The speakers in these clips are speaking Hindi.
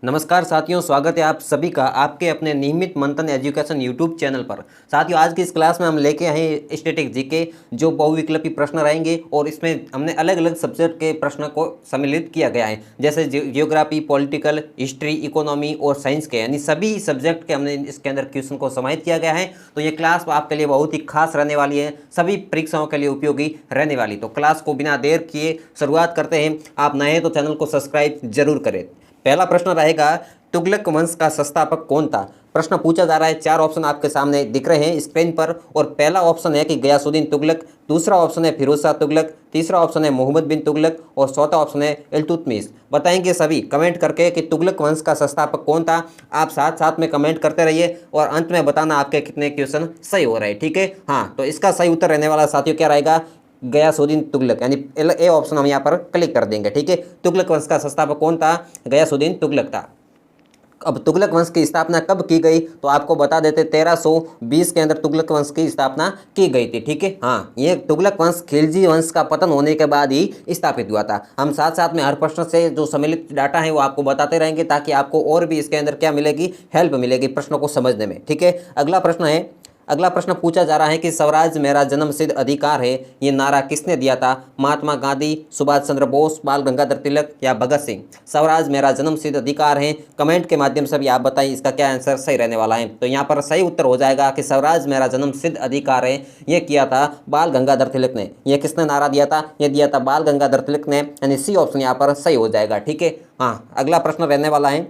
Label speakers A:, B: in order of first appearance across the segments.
A: नमस्कार साथियों, स्वागत है आप सभी का आपके अपने नियमित मंथन एजुकेशन यूट्यूब चैनल पर। साथियों, आज की इस क्लास में हम लेके आए हैं स्टैटिक जीके, जो बहुविकल्पी प्रश्न रहेंगे और इसमें हमने अलग अलग सब्जेक्ट के प्रश्न को सम्मिलित किया गया है, जैसे जियोग्राफी, पॉलिटिकल, हिस्ट्री, इकोनॉमी और साइंस के, यानी सभी सब्जेक्ट के हमने इसके अंदर क्वेश्चन को समाहित किया गया है। तो ये क्लास आपके लिए बहुत ही खास रहने वाली है, सभी परीक्षाओं के लिए उपयोगी रहने वाली। तो क्लास को बिना देर किए शुरुआत करते हैं। आप नए हैं तो चैनल को सब्सक्राइब जरूर करें। पहला प्रश्न रहेगा, तुगलक वंश का संस्थापक कौन था? प्रश्न पूछा जा रहा है। चार ऑप्शन आपके सामने दिख रहे हैं स्क्रीन पर, और पहला ऑप्शन है कि गयासुद्दीन तुगलक, दूसरा ऑप्शन है फिरोज शाह तुगलक, तीसरा ऑप्शन है मोहम्मद बिन तुगलक और चौथा ऑप्शन है इल्तुतमिश। बताएंगे सभी कमेंट करके कि तुगलक वंश का संस्थापक कौन था। आप साथ साथ में कमेंट करते रहिए और अंत में बताना आपके कितने क्वेश्चन सही हो रहे हैं, ठीक है। हाँ, तो इसका सही उत्तर रहने वाला साथियों क्या रहेगा? गयासुद्दीन तुगलक, यानी ए ऑप्शन हम यहाँ पर क्लिक कर देंगे, ठीक है। तुगलक वंश का संस्थापक कौन था? गयासुद्दीन तुगलक था। अब तुगलक वंश की स्थापना कब की गई तो आपको बता देते, 1320 के अंदर तुगलक वंश की स्थापना की गई थी, ठीक है। हाँ, ये तुगलक वंश खिलजी वंश का पतन होने के बाद ही स्थापित हुआ था। हम साथ साथ में हर प्रश्न से जो सम्मिलित डाटा है वो आपको बताते रहेंगे, ताकि आपको और भी इसके अंदर क्या मिलेगी, हेल्प मिलेगी प्रश्नों को समझने में, ठीक है। अगला प्रश्न पूछा जा रहा है कि स्वराज मेरा जन्मसिद्ध अधिकार है, ये नारा किसने दिया था? महात्मा गांधी, सुभाष चंद्र बोस, बाल गंगाधर तिलक या भगत सिंह? स्वराज मेरा जन्मसिद्ध अधिकार है। कमेंट के माध्यम से भी आप बताइए इसका क्या आंसर सही रहने वाला है। तो यहाँ पर सही उत्तर हो जाएगा कि स्वराज मेरा जन्मसिद्ध अधिकार है, ये किया था बाल गंगाधर तिलक ने। यह किसने नारा दिया था? यह दिया था बाल गंगाधर तिलक ने, यानी सी ऑप्शन यहाँ पर सही हो जाएगा, ठीक है। हाँ, अगला प्रश्न रहने वाला है।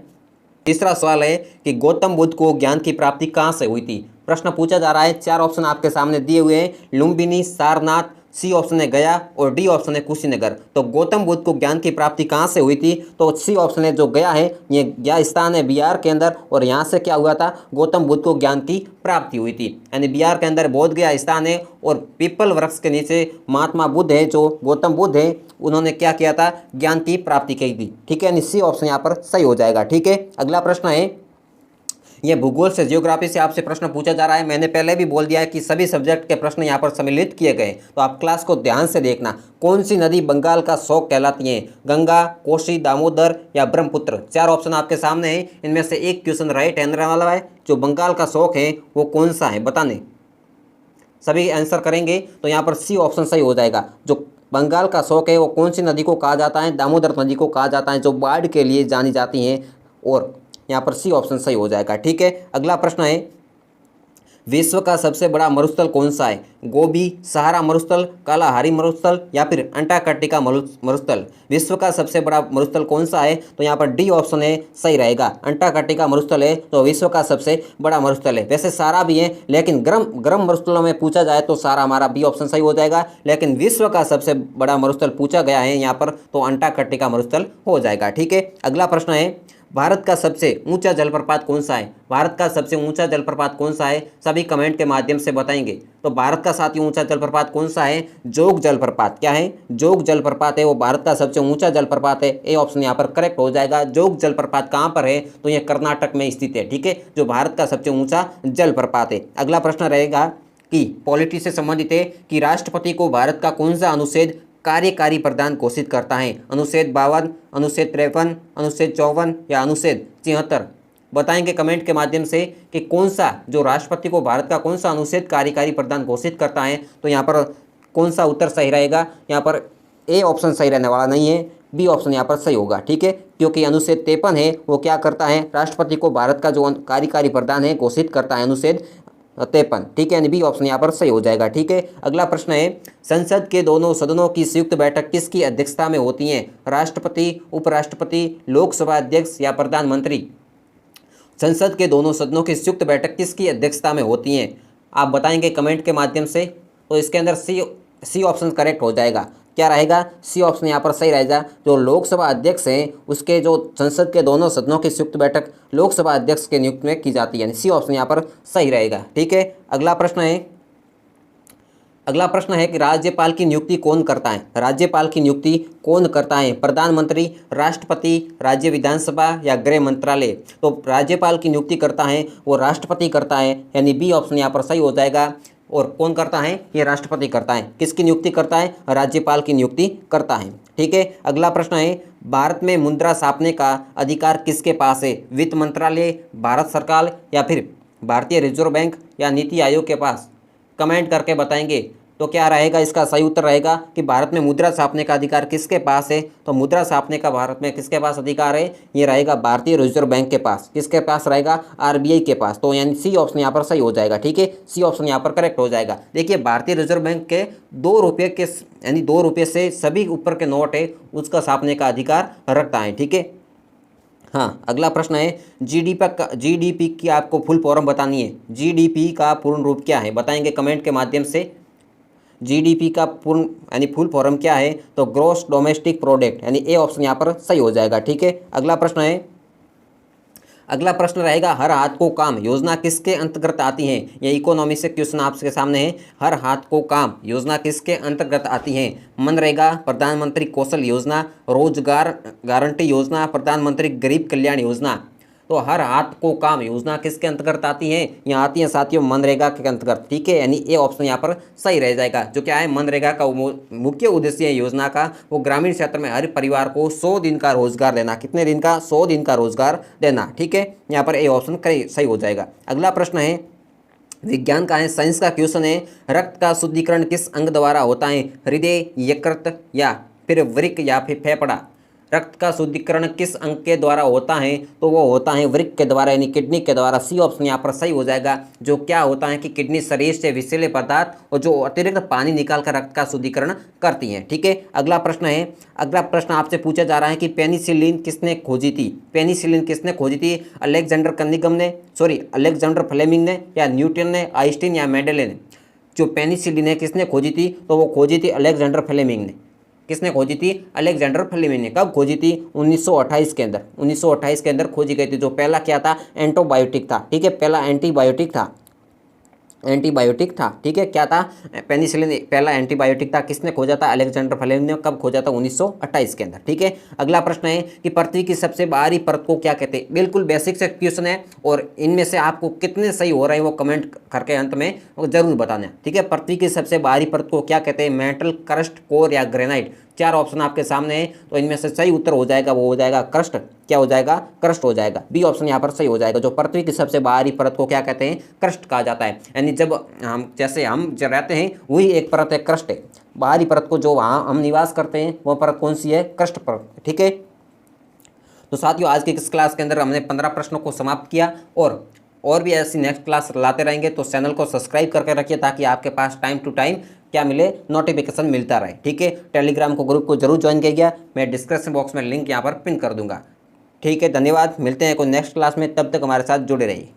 A: तीसरा सवाल है कि गौतम बुद्ध को ज्ञान की प्राप्ति कहाँ से हुई थी? प्रश्न पूछा जा रहा है। चार ऑप्शन आपके सामने दिए हुए हैं, लुम्बिनी, सारनाथ, सी ऑप्शन है गया और डी ऑप्शन है कुशीनगर। तो गौतम बुद्ध को ज्ञान की प्राप्ति कहाँ से हुई थी? तो सी ऑप्शन है जो गया है, ये गया स्थान है बिहार के अंदर, और यहाँ से क्या हुआ था? गौतम बुद्ध को ज्ञान की प्राप्ति हुई थी। यानी बिहार के अंदर बोध गया स्थान है, और पीपल वृक्ष के नीचे महात्मा बुद्ध है, जो गौतम बुद्ध है, उन्होंने क्या किया था? ज्ञान की प्राप्ति की थी, ठीक है। यानी सी ऑप्शन यहाँ पर सही हो जाएगा, ठीक है। अगला प्रश्न है, ये भूगोल से, जियोग्राफी से आपसे प्रश्न पूछा जा रहा है। मैंने पहले भी बोल दिया है कि सभी सब्जेक्ट के प्रश्न यहाँ पर सम्मिलित किए गए, तो आप क्लास को ध्यान से देखना। कौन सी नदी बंगाल का शौक कहलाती है? गंगा, कोसी, दामोदर या ब्रह्मपुत्र? चार ऑप्शन आपके सामने हैं, इनमें से एक क्वेश्चन राइट आंसर वाला है। जो बंगाल का शौक है वो कौन सा है, बताने सभी आंसर करेंगे तो यहाँ पर सी ऑप्शन सही हो जाएगा। जो बंगाल का शौक है वो कौन सी नदी को कहा जाता है? दामोदर नदी को कहा जाता है, जो बाढ़ के लिए जानी जाती हैं, और यहाँ पर सी ऑप्शन सही हो जाएगा, ठीक है। अगला प्रश्न है, विश्व का सबसे बड़ा मरुस्थल कौन सा है? गोबी, सहारा मरुस्थल, कालाहारी मरुस्थल या फिर अंटार्कटिका मरुस्थल? विश्व का सबसे बड़ा मरुस्थल कौन सा है? तो यहाँ पर डी ऑप्शन है सही रहेगा, अंटार्कटिका मरुस्थल है तो विश्व का सबसे बड़ा मरुस्थल है। वैसे सारा भी है, लेकिन गर्म मरुस्थलों में पूछा जाए तो सारा हमारा बी ऑप्शन सही हो जाएगा, लेकिन विश्व का सबसे बड़ा मरुस्थल पूछा गया है यहाँ पर, तो अंटार्कटिका मरुस्थल हो जाएगा, ठीक है। अगला प्रश्न है, भारत का सबसे ऊंचा जलप्रपात कौन सा है? भारत का सबसे ऊंचा जलप्रपात कौन सा है? सभी कमेंट के माध्यम से बताएंगे। तो भारत का साथ ही ऊंचा जलप्रपात कौन सा है? जोग जलप्रपात। क्या है? जोग जलप्रपात है, वो भारत का सबसे ऊंचा जलप्रपात है। ए ऑप्शन यहाँ पर करेक्ट हो जाएगा। जोग जलप्रपात कहाँ पर है? तो ये कर्नाटक में स्थित है, ठीक है, जो भारत का सबसे ऊंचा जलप्रपात है। अगला प्रश्न रहेगा कि पॉलिटी से संबंधित है कि राष्ट्रपति को भारत का कौन सा अनुच्छेद कार्यकारी प्रधान घोषित करता है? अनुच्छेद 52, अनुच्छेद 53, अनुच्छेद 54 या अनुच्छेद 76? बताएंगे कमेंट के माध्यम से कि कौन सा, जो राष्ट्रपति को भारत का कौन सा अनुच्छेद कार्यकारी प्रधान घोषित करता है। तो यहाँ पर कौन सा उत्तर सही रहेगा? यहाँ पर ए ऑप्शन सही रहने वाला नहीं है, बी ऑप्शन यहाँ पर सही होगा, ठीक है, क्योंकि अनुच्छेद 53 है वो क्या करता है? राष्ट्रपति को भारत का जो कार्यकारी प्रधान है घोषित करता है, अनुच्छेद 53, ठीक है, यानी बी ऑप्शन यहाँ पर सही हो जाएगा, ठीक है। अगला प्रश्न है, संसद के दोनों सदनों की संयुक्त बैठक किसकी अध्यक्षता में होती है? राष्ट्रपति, उपराष्ट्रपति, लोकसभा अध्यक्ष या प्रधानमंत्री? संसद के दोनों सदनों की संयुक्त बैठक किसकी अध्यक्षता में होती है? आप बताएंगे कमेंट के माध्यम से। तो इसके अंदर सी ऑप्शन करेक्ट हो जाएगा। क्या रहेगा? सी ऑप्शन यहाँ पर सही रहेगा। जो लोकसभा अध्यक्ष हैं उसके, जो संसद के दोनों सदनों की संयुक्त बैठक लोकसभा अध्यक्ष के नियुक्त में की जाती है, यानी सी ऑप्शन यहाँ पर सही रहेगा, ठीक है। अगला प्रश्न है कि राज्यपाल की नियुक्ति कौन करता है? राज्यपाल की नियुक्ति कौन करता है? प्रधानमंत्री, राष्ट्रपति, राज्य विधानसभा या गृह मंत्रालय? तो राज्यपाल की नियुक्ति करता है वो राष्ट्रपति करता है, यानी बी ऑप्शन यहाँ पर सही हो जाएगा। और कौन करता है? ये राष्ट्रपति करता है। किसकी नियुक्ति करता है? राज्यपाल की नियुक्ति करता है, ठीक है। अगला प्रश्न है, भारत में मुद्रा छापने का अधिकार किसके पास है? वित्त मंत्रालय, भारत सरकार, या फिर भारतीय रिजर्व बैंक, या नीति आयोग के पास? कमेंट करके बताएंगे। तो क्या रहेगा इसका सही उत्तर रहेगा कि भारत में मुद्रा छापने का अधिकार किसके पास है? तो मुद्रा छापने का भारत में किसके पास अधिकार है? ये रहेगा भारतीय रिजर्व बैंक के पास। किसके पास रहेगा? आरबीआई के पास। तो यानी सी ऑप्शन यहाँ पर सही हो जाएगा। ठीक है, सी ऑप्शन यहाँ पर करेक्ट हो जाएगा। देखिए, भारतीय रिजर्व बैंक के 2 रुपये के यानी 2 रुपये से सभी ऊपर के नोट है उसका छापने का अधिकार रखता है। ठीक है। हाँ, अगला प्रश्न है, जीडीपी की आपको फुल फॉर्म बतानी है। जीडीपी का पूर्ण रूप क्या है? बताएंगे कमेंट के माध्यम से। जीडीपी का पूर्ण यानी फुल फॉर्म क्या है? तो ग्रॉस डोमेस्टिक प्रोडक्ट, यानी ए ऑप्शन यहाँ पर सही हो जाएगा। ठीक है। अगला प्रश्न रहेगा, हर हाथ को काम योजना किसके अंतर्गत आती है? ये इकोनॉमी से क्वेश्चन आपके सामने है। हर हाथ को काम योजना किसके अंतर्गत आती है? मनरेगा, प्रधानमंत्री कौशल योजना, रोजगार गारंटी योजना, प्रधानमंत्री गरीब कल्याण योजना। तो हर हाथ को काम योजना किसके अंतर्गत आती है? यहाँ आती है साथियों मनरेगा के अंतर्गत। ठीक है, यानी ए ऑप्शन यहाँ पर सही रह जाएगा। जो क्या है, मनरेगा का मुख्य उद्देश्य है योजना का वो ग्रामीण क्षेत्र में हर परिवार को 100 दिन का रोजगार देना। कितने दिन का? 100 दिन का रोजगार देना। ठीक है, यहाँ पर ए ऑप्शन सही हो जाएगा। अगला प्रश्न है, विज्ञान का है, साइंस का क्वेश्चन है, रक्त का शुद्धिकरण किस अंग द्वारा होता है? हृदय, यकृत, या फिर वृक्क, या फिर फेफड़ा? रक्त का शुद्धिकरण किस अंग के द्वारा होता है? तो वो होता है वृक्क के द्वारा, यानी किडनी के द्वारा। सी ऑप्शन यहाँ पर सही हो जाएगा। जो क्या होता है कि किडनी शरीर से विषैले पदार्थ और जो अतिरिक्त पानी निकाल कर रक्त का शुद्धिकरण करती है। ठीक है। अगला प्रश्न आपसे पूछा जा रहा है कि पेनिसिलिन किसने खोजी थी? पेनिसिलिन किसने खोजी थी? अलेक्जेंडर फ्लेमिंग ने, या न्यूटन ने, आइंस्टीन, या मेंडेल ने? जो पेनिसिलिन है किसने खोजी थी? तो वो खोजी थी अलेक्जेंडर फ्लेमिंग ने। किसने खोजी थी? अलेक्जेंडर फ्लेमिंग ने। कब खोजी थी? 1928 के अंदर। 1928 के अंदर खोजी गई थी। जो पहला क्या था? एंटीबायोटिक था। ठीक है, पहला एंटीबायोटिक था। ठीक है, क्या था? पेनिसिलिन पहला एंटीबायोटिक था। किसने खोजा था? अलेक्जेंडर फ्लेमिंग ने। कब खोजा था? 1928 के अंदर। ठीक है। अगला प्रश्न है कि पृथ्वी की सबसे बाहरी परत को क्या कहते हैं? बिल्कुल बेसिक से क्वेश्चन है और इनमें से आपको कितने सही हो रहे हैं वो कमेंट करके अंत में जरूर बताना। ठीक है, पृथ्वी की सबसे बाहरी परत को क्या कहते हैं? मेटल, क्रस्ट, कोर, या ग्रेनाइट? 4 ऑप्शन आपके सामने है, तो इनमें से सही उत्तर हो जाएगा वो हो जाएगा क्रस्ट। क्या हो जाएगा? क्रस्ट हो जाएगा। बी ऑप्शन यहाँ पर सही हो जाएगा। जो पृथ्वी की सबसे बाहरी परत को क्या कहते हैं? क्रस्ट कहा जाता है। यानी जब हम रहते हैं वही एक परत है, क्रस्ट है। बाहरी परत को जो वहाँ हम निवास करते हैं वो परत कौन सी है? क्रस्ट परत। ठीक है। तो साथियों, आज की इस क्लास के अंदर हमने 15 प्रश्नों को समाप्त किया और भी ऐसी नेक्स्ट क्लास लाते रहेंगे। तो चैनल को सब्सक्राइब करके रखिए ताकि आपके पास टाइम टू टाइम क्या मिले? नोटिफिकेशन मिलता रहे। ठीक है। टेलीग्राम को ग्रुप को जरूर ज्वाइन कीजिए। मैं डिस्क्रिप्शन बॉक्स में लिंक यहाँ पर पिन कर दूंगा। ठीक है, धन्यवाद। मिलते हैं कोई नेक्स्ट क्लास में, तब तक हमारे साथ जुड़े रहिए।